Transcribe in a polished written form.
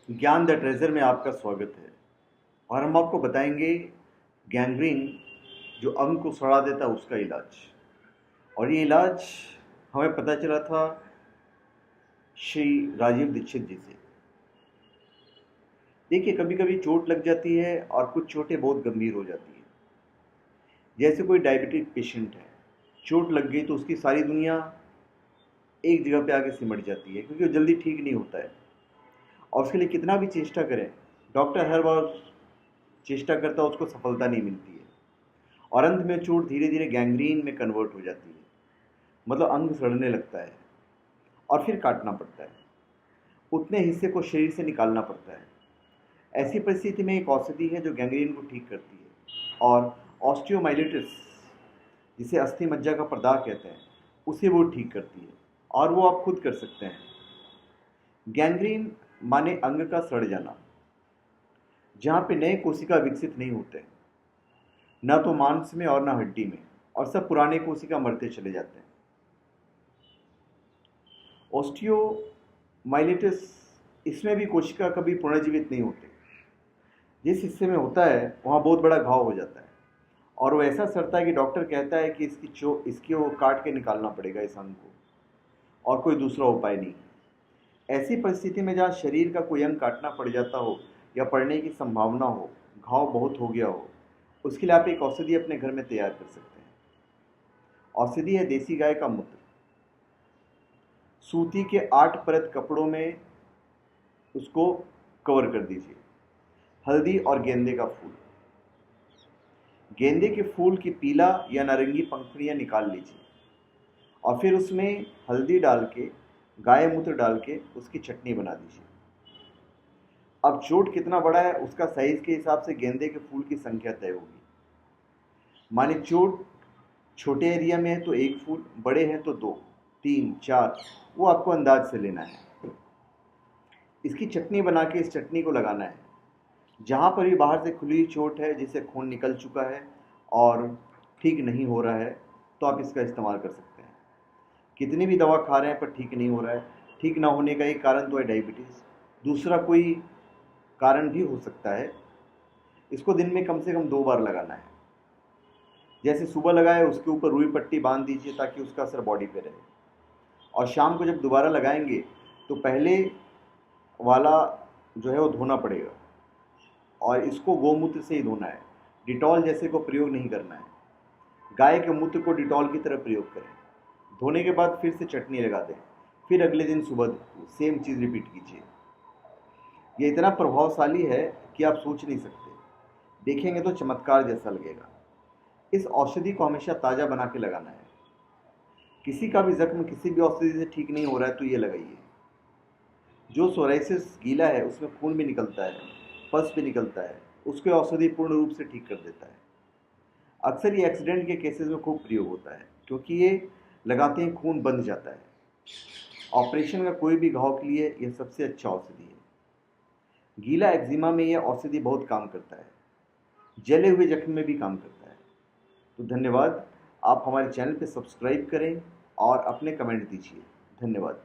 ज्ञान the treasure में आपका स्वागत है। और हम आपको बताएंगे गैंग्रीन जो अंग को सड़ा देता है उसका इलाज। और ये इलाज हमें पता चला था श्री राजीव दीक्षित जी से। देखिए, कभी कभी चोट लग जाती है और कुछ चोटें बहुत गंभीर हो जाती है। जैसे कोई डायबिटिक पेशेंट है, चोट लग गई तो उसकी सारी दुनिया एक जगह पे आके सिमट जाती है, क्योंकि वो जल्दी ठीक नहीं होता है। और उसके लिए कितना भी चेष्टा करें, डॉक्टर हर बार चेष्टा करता है, उसको सफलता नहीं मिलती है। और अंत में चोट धीरे धीरे गैंग्रीन में कन्वर्ट हो जाती है, मतलब अंग सड़ने लगता है और फिर काटना पड़ता है। उतने हिस्से को शरीर से निकालना पड़ता है। ऐसी परिस्थिति में एक औषधि है जो गैंग्रीन को ठीक करती है, और ऑस्टियोमाइलिटिस, जिसे अस्थि मज्जा का प्रदाह कहते हैं, उसे वो ठीक करती है। और वो आप खुद कर सकते हैं। गैंग्रीन माने अंग का सड़ जाना, जहाँ पे नए कोशिका विकसित नहीं होते, न तो मांस में और न हड्डी में, और सब पुराने कोशिका मरते चले जाते हैं। ओस्टियोमाइलिटिस, इसमें भी कोशिका कभी पुनर्जीवित नहीं होते। जिस हिस्से में होता है वहाँ बहुत बड़ा घाव हो जाता है, और वो ऐसा सड़ता है कि डॉक्टर कहता है कि इसकी वो काट के निकालना पड़ेगा इस अंग को, और कोई दूसरा उपाय नहीं। ऐसी परिस्थिति में जहाँ शरीर का कोई अंग काटना पड़ जाता हो या पड़ने की संभावना हो, घाव बहुत हो गया हो, उसके लिए आप एक औषधि अपने घर में तैयार कर सकते हैं। औषधि है देसी गाय का मूत्र। सूती के 8 परत कपड़ों में उसको कवर कर दीजिए। हल्दी और गेंदे का फूल। गेंदे के फूल की पीला या नारंगी पंखुड़ियाँ निकाल लीजिए, और फिर उसमें हल्दी डाल के, गाय मूत्र डाल के उसकी चटनी बना दीजिए। अब चोट कितना बड़ा है उसका साइज के हिसाब से गेंदे के फूल की संख्या तय होगी। माने चोट छोटे एरिया में है तो 1 फूल, बड़े हैं तो 2, 3, 4, वो आपको अंदाज से लेना है। इसकी चटनी बना के इस चटनी को लगाना है। जहाँ पर भी बाहर से खुली चोट है, जिससे खून निकल चुका है और ठीक नहीं हो रहा है, तो आप इसका इस्तेमाल कर सकते हैं। कितनी भी दवा खा रहे हैं पर ठीक नहीं हो रहा है, ठीक ना होने का एक कारण तो है डायबिटीज़, दूसरा कोई कारण भी हो सकता है। इसको दिन में कम से कम 2 बार लगाना है। जैसे सुबह लगाए उसके ऊपर रुई पट्टी बांध दीजिए ताकि उसका असर बॉडी पे रहे, और शाम को जब दोबारा लगाएंगे तो पहले वाला जो है वो धोना पड़ेगा, और इसको गोमूत्र से ही धोना है। डिटॉल जैसे को प्रयोग नहीं करना है। गाय के मूत्र को डिटॉल की तरह प्रयोग करें। धोने के बाद फिर से चटनी लगा दें, फिर अगले दिन सुबह सेम चीज़ रिपीट कीजिए। ये इतना प्रभावशाली है कि आप सोच नहीं सकते। देखेंगे तो चमत्कार जैसा लगेगा। इस औषधि को हमेशा ताज़ा बना के लगाना है। किसी का भी जख्म किसी भी औषधि से ठीक नहीं हो रहा है तो ये लगाइए। जो सोराइसिस गीला है उसमें खून भी निकलता है, पस भी निकलता है, उसको औषधि पूर्ण रूप से ठीक कर देता है। अक्सर ये एक्सीडेंट के केसेस में खूब प्रयोग होता है, क्योंकि ये लगाते ही खून बंध जाता है। ऑपरेशन का कोई भी घाव के लिए यह सबसे अच्छा औषधि है। गीला एक्जिमा में यह औषधि बहुत काम करता है। जले हुए जख्म में भी काम करता है। तो धन्यवाद। आप हमारे चैनल पे सब्सक्राइब करें और अपने कमेंट दीजिए। धन्यवाद।